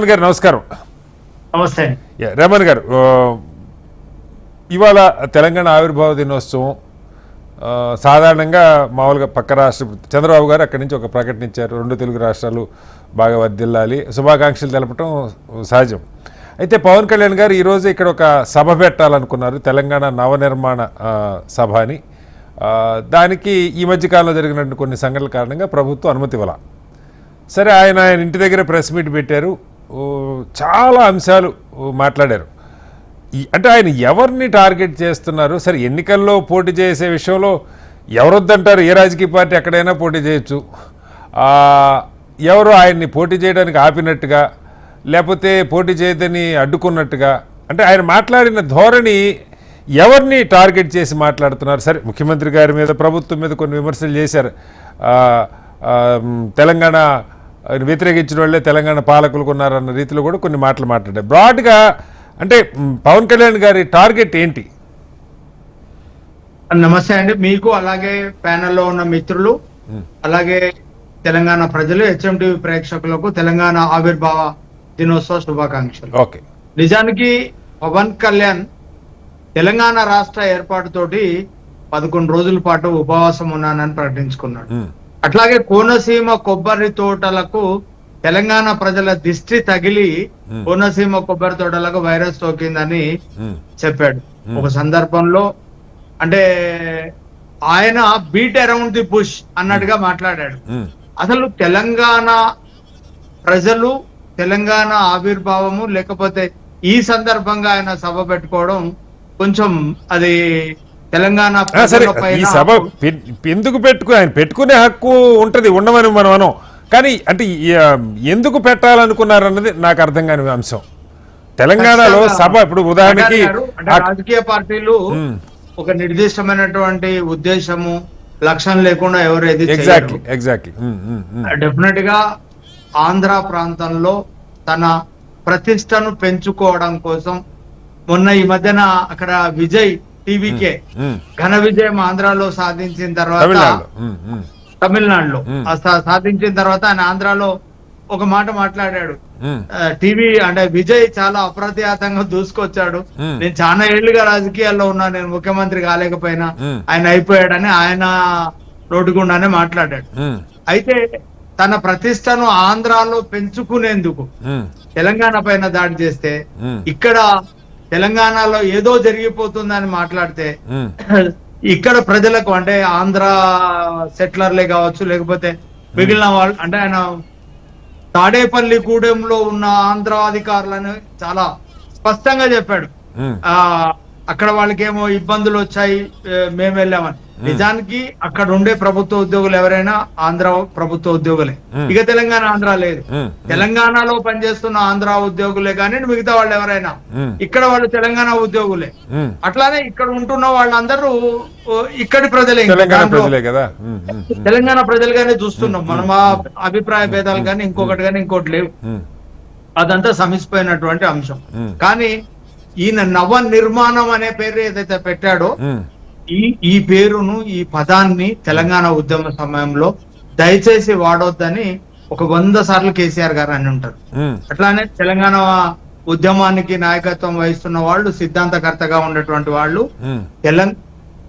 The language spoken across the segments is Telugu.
గారు నమస్కారం. నమస్తే. రేమన్ గారు, ఇవాళ తెలంగాణ ఆవిర్భావ దినోత్సవం. సాధారణంగా మామూలుగా పక్క రాష్ట్ర చంద్రబాబు గారు అక్కడి నుంచి ఒక ప్రకటించారు, 2 తెలుగు రాష్ట్రాలు బాగా వర్ధిల్లాలి, శుభాకాంక్షలు తెలపటం సహజం. అయితే పవన్ కళ్యాణ్ గారు ఈరోజు ఇక్కడ ఒక సభ పెట్టాలనుకున్నారు, తెలంగాణ నవనిర్మాణ సభ అని. దానికి ఈ మధ్యకాలంలో జరిగినటువంటి కొన్ని సంఘటనల కారణంగా ప్రభుత్వం అనుమతి ఇవ్వాల. సరే, ఆయన ఇంటి దగ్గర ప్రెస్ మీట్ పెట్టారు, చాలా అంశాలు మాట్లాడారు. అంటే ఆయన ఎవరిని టార్గెట్ చేస్తున్నారు? సరే, ఎన్నికల్లో పోటీ చేసే విషయంలో ఎవరొద్దంటారు? ఏ రాజకీయ పార్టీ ఎక్కడైనా పోటీ చేయొచ్చు. ఎవరు ఆయన్ని పోటీ చేయడానికి ఆపినట్టుగా, లేకపోతే పోటీ చేయదని అడ్డుకున్నట్టుగా, అంటే ఆయన మాట్లాడిన ధోరణి ఎవరిని టార్గెట్ చేసి మాట్లాడుతున్నారు? సరే, ముఖ్యమంత్రి గారి మీద, ప్రభుత్వం మీద కొన్ని విమర్శలు చేశారు. తెలంగాణ వ్యతిరేకించిన వాళ్ళే తెలంగాణ పాలకులు ఉన్నారన్న రీతిలో కూడా కొన్ని మాటలు మాట్లాడారు. బ్రాడ్గా అంటే పవన్ కళ్యాణ్ గారి టార్గెట్ ఏంటి? నమస్తే అండి, మీకు అలాగే ప్యానెల్లో ఉన్న మిత్రులు, అలాగే తెలంగాణ ప్రజలు, హెచ్ఎంటీవీ ప్రేక్షకులకు తెలంగాణ ఆవిర్భావ దినోత్సవ శుభాకాంక్షలు. ఓకే, నిజానికి పవన్ కళ్యాణ్ తెలంగాణ రాష్ట్ర ఏర్పాటుతోటి 11 రోజుల పాటు ఉపవాసం ఉన్నానని ప్రకటించుకున్నాడు. అట్లాగే కోనసీమ కొబ్బరి తోటలకు తెలంగాణ ప్రజల దిష్టి తగిలి కోనసీమ కొబ్బరి తోటలకు వైరస్ సోకిందని చెప్పాడు. ఒక సందర్భంలో అంటే ఆయన బీట్ అరౌండ్ ది బుష్ అన్నట్టుగా మాట్లాడాడు. అసలు తెలంగాణ ప్రజలు, తెలంగాణ ఆవిర్భావము, లేకపోతే ఈ సందర్భంగా ఆయన సభ పెట్టుకోవడం కొంచెం అది తెలంగాణ ఈ సభ ఎందుకు ఆయన పెట్టుకునే హక్కు ఉంటది, ఉండమని మనం అనం. కానీ అంటే ఎందుకు పెట్టాలనుకున్నారన్నది నాకు అర్థం కాని అంశం. తెలంగాణలో సభ ఇప్పుడు ఉదాహరణకి రాజకీయ పార్టీలు ఒక నిర్దిష్టమైనటువంటి ఉద్దేశము, లక్ష్యం లేకుండా ఎవరు ఏది ఎగ్జాక్ట్లీ డెఫినెట్ గా ఆంధ్ర ప్రాంతంలో తన ప్రతిష్టను పెంచుకోవడం కోసం మొన్న ఈ మధ్యన అక్కడ విజయ్ టీవీకే ఘన విజయం ఆంధ్రాలో సాధించిన తర్వాత, తమిళనాడులో సాధించిన తర్వాత ఆయన ఆంధ్రాలో ఒక మాట మాట్లాడాడు. టీవీ అంటే విజయ్ చాలా అప్రతిహతంగా దూసుకొచ్చాడు, నేను చాలా ఏళ్లుగా రాజకీయాల్లో ఉన్నా, నేను ముఖ్యమంత్రి కాలేకపోయినా ఆయన అయిపోయాడని ఆయన నోటిగుండానే మాట్లాడాడు. అయితే తన ప్రతిష్టను ఆంధ్రాలో పెంచుకునేందుకు తెలంగాణ పైన దాడి చేస్తే, ఇక్కడ తెలంగాణలో ఏదో జరిగిపోతుందని మాట్లాడితే ఇక్కడ ప్రజలకు అంటే ఆంధ్ర సెటిలర్లే కావచ్చు, లేకపోతే మిగిలిన వాళ్ళు, అంటే ఆయన తాడేపల్లి గూడెంలో ఉన్న ఆంధ్ర అధికారులను చాలా స్పష్టంగా చెప్పాడు. అక్కడ వాళ్ళకేమో ఇబ్బందులు వచ్చాయి, మేము వెళ్ళామని. నిజానికి అక్కడ ఉండే ప్రభుత్వ ఉద్యోగులు ఎవరైనా ఆంధ్ర ప్రభుత్వ ఉద్యోగులే. ఇక తెలంగాణ ఆంధ్ర లేదు. తెలంగాణలో పనిచేస్తున్న ఆంధ్ర ఉద్యోగులే కానీ మిగతా వాళ్ళు ఎవరైనా ఇక్కడ వాళ్ళు తెలంగాణ ఉద్యోగులే. అట్లానే ఇక్కడ ఉంటున్న వాళ్ళందరూ ఇక్కడి ప్రజలే కదా, తెలంగాణ ప్రజలుగానే చూస్తున్నాం మనం. అభిప్రాయ భేదాలు కానీ ఇంకొకటి కానీ ఇంకోటి లేవు. అదంతా సమిసిపోయినటువంటి అంశం. కానీ ఈయన నవ నిర్మాణం అనే పేరు ఏదైతే పెట్టాడో, ఈ పేరును, ఈ పదాన్ని తెలంగాణ ఉద్యమ సమయంలో దయచేసి వాడొద్దని ఒక 100 సార్లు కేసీఆర్ గారు అని ఉంటారు. అట్లానే తెలంగాణ ఉద్యమానికి నాయకత్వం వహిస్తున్న వాళ్ళు, సిద్ధాంతకర్తగా ఉన్నటువంటి వాళ్ళు,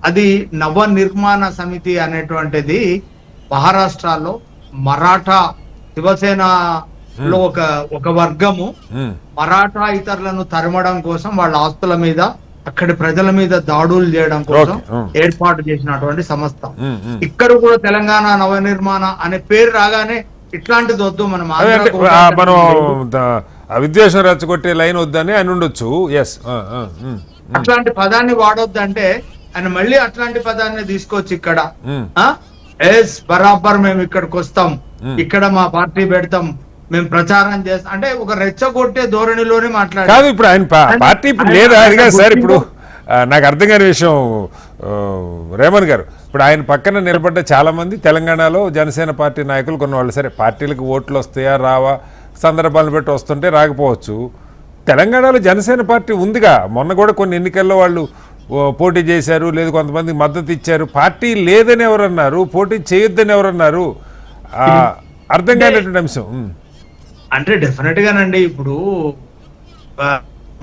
అది నవ నిర్మాణ సమితి అనేటువంటిది మహారాష్ట్రలో మరాఠా శివసేన లో ఒక వర్గము మరాఠా ఇతరులను తరమడం కోసం, వాళ్ళ ఆస్తుల మీద, అక్కడి ప్రజల మీద దాడులు చేయడం కోసం ఏర్పాటు చేసినటువంటి సంస్థ. ఇక్కడ కూడా తెలంగాణ నవనిర్మాణ అనే పేరు రాగానే ఇట్లాంటిది వద్దు, మనం విద్వేషం రెచ్చగొట్టే లైన్ వద్దని అని ఉండొచ్చు. అట్లాంటి పదాన్ని వాడొద్దంటే ఆయన మళ్ళీ అట్లాంటి పదాన్ని తీసుకొచ్చి ఇక్కడ బరాబర్ మేము ఇక్కడికి వస్తాం, ఇక్కడ మా పార్టీ పెడతాం, మేము ప్రచారం చేస్తాం అంటే ఒక రెచ్చగొట్టే ధోరణిలోనే మాట్లాడారు. కాదు, ఇప్పుడు ఆయన పార్టీ ఇప్పుడు లేదా సార్. ఇప్పుడు నాకు అర్థం కాని విషయం రేమన్ గారు, ఇప్పుడు ఆయన పక్కన నిలబడ్డ చాలా మంది తెలంగాణలో జనసేన పార్టీ నాయకులు కొన్నవాళ్ళు. సరే, పార్టీలకు ఓట్లు వస్తాయా రావా సందర్భాలను బట్టి వస్తుంటే రాకపోవచ్చు. తెలంగాణలో జనసేన పార్టీ ఉందిగా, మొన్న కూడా కొన్ని ఎన్నికల్లో వాళ్ళు పోటీ చేశారు, లేదు కొంతమంది మద్దతు ఇచ్చారు. పార్టీ లేదని ఎవరన్నారు, పోటీ చేయొద్దని ఎవరన్నారు? అర్థం కానిటువంటి అంశం. అంటే డెఫినెట్ గానండి ఇప్పుడు ఆ,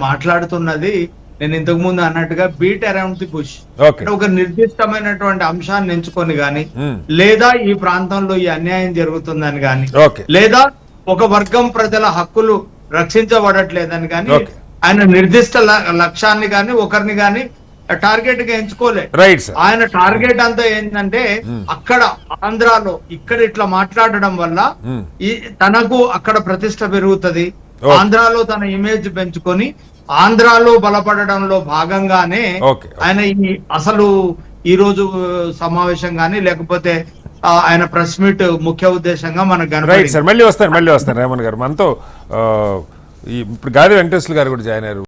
మాట్లాడుతున్నది నేను ఇంతకు ముందు అన్నట్టుగా beat around the bush. Okay. అంటే ఒక నిర్దిష్టమైనటువంటి అంశాన్ని ఎంచుకొని గాని, మ్మ్. లేదా ఈ ప్రాంతంలో ఈ అన్యాయం జరుగుతుందని గాని, ఓకే. లేదా ఒక వర్గం ప్రజల హక్కులు రక్షించబడట్లేదని గాని, ఓకే. ఆయన నిర్దిష్ట లక్ష్యాన్ని గాని ఒకరిని గాని టార్గెట్ గా ఎంచుకోలే. Right sir. ఆయన టార్గెట్ అంతా ఏంటంటే అక్కడ ఆంధ్రాలో ఇక్కడ ఇట్లా మాట్లాడడం వల్ల మ్మ్. ఈ తనకు అక్కడ ప్రతిష్ట పెరుగుతది, ఓకే. ఆంధ్రాలో తన ఇమేజ్ పెంచుకొని ఆంధ్రాలో బలపడడంలో భాగంగానే ఓకే. ఆయన ఈ అసలు ఈ రోజు సమావేశం గాని లేకపోతే ఆయన ప్రెస్ మీట్ ముఖ్య ఉద్దేశంగా మనకు రైట్ కనపడింది. సార్, మళ్ళీ వస్తాను రేమన్ గారు మనతో. ఇప్పుడు గాలి వెంకటేశ్వర గారు కూడా జాయిన్ అయ్యారు.